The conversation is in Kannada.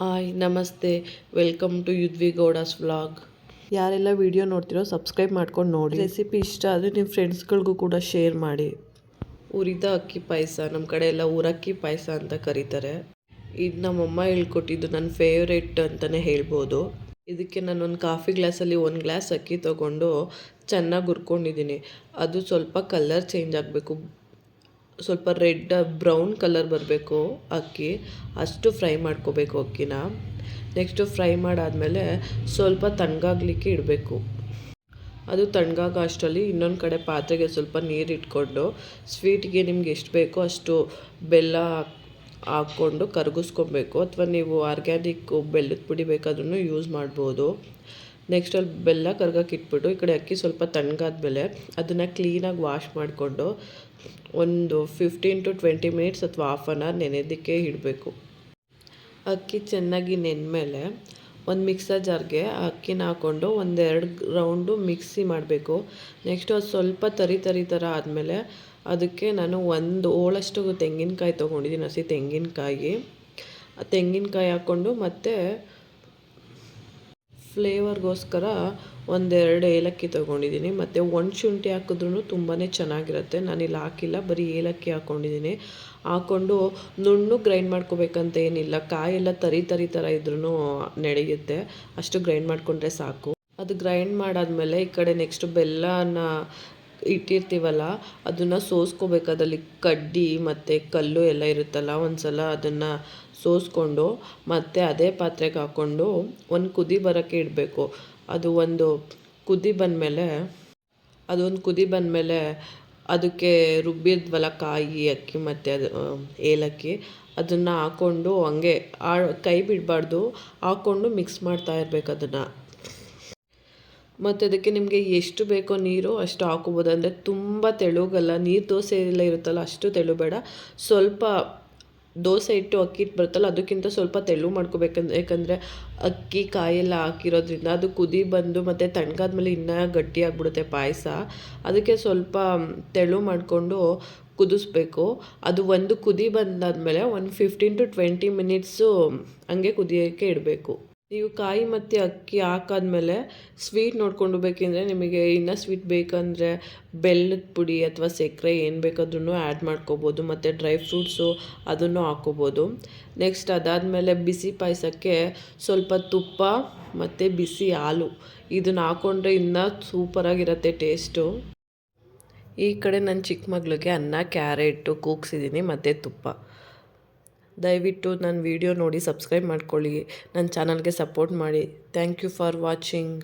ಹಾಯ್ ನಮಸ್ತೆ, ವೆಲ್ಕಮ್ ಟು ಯುದ್ವಿ ಗೌಡಾಸ್ ವ್ಲಾಗ್. ಯಾರೆಲ್ಲ ವಿಡಿಯೋ ನೋಡ್ತಿರೋ ಸಬ್ಸ್ಕ್ರೈಬ್ ಮಾಡ್ಕೊಂಡು ನೋಡಿ. ರೆಸಿಪಿ ಇಷ್ಟ ಆದರೆ ನಿಮ್ಮ ಫ್ರೆಂಡ್ಸ್ಗಳಿಗೂ ಕೂಡ ಶೇರ್ ಮಾಡಿ. ಉರಿದ ಅಕ್ಕಿ ಪಾಯಸ, ನಮ್ಮ ಕಡೆ ಎಲ್ಲ ಊರಕ್ಕಿ ಪಾಯಸ ಅಂತ ಕರೀತಾರೆ. ಇದು ನಮ್ಮಮ್ಮ ಹೇಳ್ಕೊಟ್ಟಿದ್ದು, ನನ್ನ ಫೇವ್ರೇಟ್ ಅಂತಲೇ ಹೇಳ್ಬೋದು. ಇದಕ್ಕೆ ನಾನೊಂದು ಕಾಫಿ ಗ್ಲಾಸಲ್ಲಿ 1 ಗ್ಲಾಸ್ ಅಕ್ಕಿ ತೊಗೊಂಡು ಚೆನ್ನಾಗಿ ಹುರ್ಕೊಂಡಿದ್ದೀನಿ. ಅದು ಸ್ವಲ್ಪ ಕಲರ್ ಚೇಂಜ್ ಆಗಬೇಕು, ಸ್ವಲ್ಪ ರೆಡ್ ಬ್ರೌನ್ ಕಲರ್ ಬರಬೇಕು ಅಕ್ಕಿ, ಅಷ್ಟು ಫ್ರೈ ಮಾಡ್ಕೋಬೇಕು ಅಕ್ಕಿನ. ನೆಕ್ಸ್ಟು ಫ್ರೈ ಮಾಡಾದಮೇಲೆ ಸ್ವಲ್ಪ ತಣ್ಣಗಾಗಲಿಕ್ಕೆ ಇಡಬೇಕು. ಅದು ತಣ್ಣಗಾಗೋ ಅಷ್ಟರಲ್ಲಿ ಇನ್ನೊಂದು ಕಡೆ ಪಾತ್ರೆಗೆ ಸ್ವಲ್ಪ ನೀರು ಇಟ್ಕೊಂಡು ಸ್ವೀಟ್ಗೆ ನಿಮ್ಗೆ ಎಷ್ಟು ಬೇಕೋ ಅಷ್ಟು ಬೆಲ್ಲ ಹಾಕ್ಕೊಂಡು ಕರಗಿಸ್ಕೊಬೇಕು. ಅಥವಾ ನೀವು ಆರ್ಗ್ಯಾನಿಕ್ ಬೆಲ್ಲದ ಪುಡಿ ಬೇಕಾದ್ರೂ ಯೂಸ್ ಮಾಡ್ಬೋದು. ನೆಕ್ಸ್ಟ್ ಅಲ್ಲಿ ಬೆಲ್ಲ ಕರ್ಗಕ್ಕೆ ಇಟ್ಬಿಟ್ಟು ಈ ಕಡೆ ಅಕ್ಕಿ ಸ್ವಲ್ಪ ತಣ್ಣಗಾದ್ಮೇಲೆ ಅದನ್ನು ಕ್ಲೀನಾಗಿ ವಾಶ್ ಮಾಡಿಕೊಂಡು ಒಂದು 15 to 20 ಮಿನಿಟ್ಸ್ ಅಥವಾ ಹಾಫ್ ಆನ್ ಅವರ್ ನೆನೆಯೋದಕ್ಕೆ ಇಡಬೇಕು. ಅಕ್ಕಿ ಚೆನ್ನಾಗಿ ನೆಂದಮೇಲೆ ಒಂದು ಮಿಕ್ಸರ್ ಜಾರ್ಗೆ ಅಕ್ಕಿನ ಹಾಕ್ಕೊಂಡು 1-2 ರೌಂಡು ಮಿಕ್ಸಿ ಮಾಡಬೇಕು. ನೆಕ್ಸ್ಟು ಅದು ಸ್ವಲ್ಪ ತರಿ ಥರ ಆದಮೇಲೆ ಅದಕ್ಕೆ ನಾನು 1 ಹೋಳಷ್ಟು ತೆಂಗಿನಕಾಯಿ ತೊಗೊಂಡಿದ್ದೀನಿ, ಹಸಿ ತೆಂಗಿನಕಾಯಿ. ತೆಂಗಿನಕಾಯಿ ಹಾಕ್ಕೊಂಡು ಮತ್ತು ಫ್ಲೇವರ್ಗೋಸ್ಕರ 1-2 ಏಲಕ್ಕಿ ತೊಗೊಂಡಿದ್ದೀನಿ. ಮತ್ತು ಶುಂಠಿ ಹಾಕಿದ್ರೂ ತುಂಬಾ ಚೆನ್ನಾಗಿರುತ್ತೆ. ನಾನಿಲ್ಲಿ ಹಾಕಿಲ್ಲ, ಬರೀ ಏಲಕ್ಕಿ ಹಾಕ್ಕೊಂಡಿದ್ದೀನಿ. ಹಾಕ್ಕೊಂಡು ನುಣ್ಣಗೆ ಗ್ರೈಂಡ್ ಮಾಡ್ಕೋಬೇಕಂತ ಏನಿಲ್ಲ, ಕಾಯೆಲ್ಲ ತರಿ ಥರ ಇದ್ರೂ ನಡೆಯುತ್ತೆ. ಅಷ್ಟು ಗ್ರೈಂಡ್ ಮಾಡಿಕೊಂಡ್ರೆ ಸಾಕು. ಅದು ಗ್ರೈಂಡ್ ಮಾಡಾದಮೇಲೆ ಈ ಕಡೆ ನೆಕ್ಸ್ಟ್ ಬೆಲ್ಲನ ಇಟ್ಟಿರ್ತೀವಲ್ಲ ಅದನ್ನು ಸೋಸ್ಕೋಬೇಕು. ಅದರಲ್ಲಿ ಕಡ್ಡಿ ಮತ್ತು ಕಲ್ಲು ಎಲ್ಲ ಇರುತ್ತಲ್ಲ, ಒಂದು ಸಲ ಅದನ್ನು ಸೋಸ್ಕೊಂಡು ಮತ್ತು ಅದೇ ಪಾತ್ರೆಗೆ ಹಾಕ್ಕೊಂಡು ಒಂದು ಕುದಿ ಬರೋಕ್ಕೆ ಇಡಬೇಕು. ಅದು ಒಂದು ಕುದಿ ಬಂದಮೇಲೆ ಅದಕ್ಕೆ ರುಬ್ಬಿದ್ವಲ್ಲ ಕಾಯಿ, ಅಕ್ಕಿ ಮತ್ತು ಅದು ಏಲಕ್ಕಿ, ಅದನ್ನು ಹಾಕ್ಕೊಂಡು ಹಂಗೆ ಕೈ ಬಿಡಬಾರ್ದು, ಹಾಕ್ಕೊಂಡು ಮಿಕ್ಸ್ ಮಾಡ್ತಾ ಇರಬೇಕು ಅದನ್ನು. ಮತ್ತು ಅದಕ್ಕೆ ನಿಮಗೆ ಎಷ್ಟು ಬೇಕೋ ನೀರು ಅಷ್ಟು ಹಾಕೋಬೋದು. ಅಂದರೆ ತುಂಬ ತೆಳುಗಲ್ಲ, ನೀರು ದೋಸೆ ಎಲ್ಲ ಇರುತ್ತಲ್ಲ ಅಷ್ಟು ತೆಳು ಬೇಡ. ಸ್ವಲ್ಪ ದೋಸೆ ಹಿಟ್ಟು ಅಕ್ಕಿ ಹಿಟ್ಟು ಬರುತ್ತಲ್ಲ ಅದಕ್ಕಿಂತ ಸ್ವಲ್ಪ ತೆಳು ಮಾಡ್ಕೋಬೇಕಂದ್ರೆ, ಯಾಕಂದರೆ ಅಕ್ಕಿ ಕಾಯೆಲ್ಲ ಹಾಕಿರೋದ್ರಿಂದ ಅದು ಕುದಿ ಬಂದು ಮತ್ತು ತಣ್ಣಗಾದ್ಮೇಲೆ ಇನ್ನೂ ಗಟ್ಟಿಯಾಗ್ಬಿಡುತ್ತೆ ಪಾಯಸ. ಅದಕ್ಕೆ ಸ್ವಲ್ಪ ತೆಳು ಮಾಡಿಕೊಂಡು ಕುದಿಸ್ಬೇಕು. ಅದು ಒಂದು ಕುದಿ ಬಂದಾದಮೇಲೆ ಒಂದು 15 to 20 ಮಿನಿಟ್ಸು ಹಂಗೆ ಕುದಿಯೋಕ್ಕೆ ಇಡಬೇಕು. ನೀವು ಕಾಯಿ ಮತ್ತು ಅಕ್ಕಿ ಹಾಕಾದ್ಮೇಲೆ ಸ್ವೀಟ್ ನೋಡ್ಕೊಂಡು ಬೇಕೆಂದರೆ ನಿಮಗೆ ಇನ್ನೂ ಸ್ವೀಟ್ ಬೇಕಂದರೆ ಬೆಲ್ಲದ ಪುಡಿ ಅಥವಾ ಸಕ್ಕರೆ ಏನು ಬೇಕಾದ್ರೂ ಆ್ಯಡ್ ಮಾಡ್ಕೋಬೋದು. ಮತ್ತು ಡ್ರೈ ಫ್ರೂಟ್ಸು ಅದನ್ನು ಹಾಕ್ಕೋಬೋದು. ನೆಕ್ಸ್ಟ್ ಅದಾದಮೇಲೆ ಬಿಸಿ ಪಾಯಸಕ್ಕೆ ಸ್ವಲ್ಪ ತುಪ್ಪ ಮತ್ತು ಬಿಸಿ ಹಾಲು ಇದನ್ನು ಹಾಕ್ಕೊಂಡ್ರೆ ಇನ್ನೂ ಸೂಪರಾಗಿರುತ್ತೆ ಟೇಸ್ಟು. ಈ ಕಡೆ ನನ್ನ ಚಿಕ್ಕ ಮಗಳಿಗೆ ಅನ್ನ ಕ್ಯಾರೆಟು ಕೂಗ್ಸಿದ್ದೀನಿ ಮತ್ತು ತುಪ್ಪ. ದಯವಿಟ್ಟು ನನ್ನ ವಿಡಿಯೋ ನೋಡಿ ಸಬ್ಸ್ಕ್ರೈಬ್ ಮಾಡ್ಕೊಳ್ಳಿ, ನನ್ನ ಚಾನಲ್ಗೆ ಸಪೋರ್ಟ್ ಮಾಡಿ. Thank you for watching.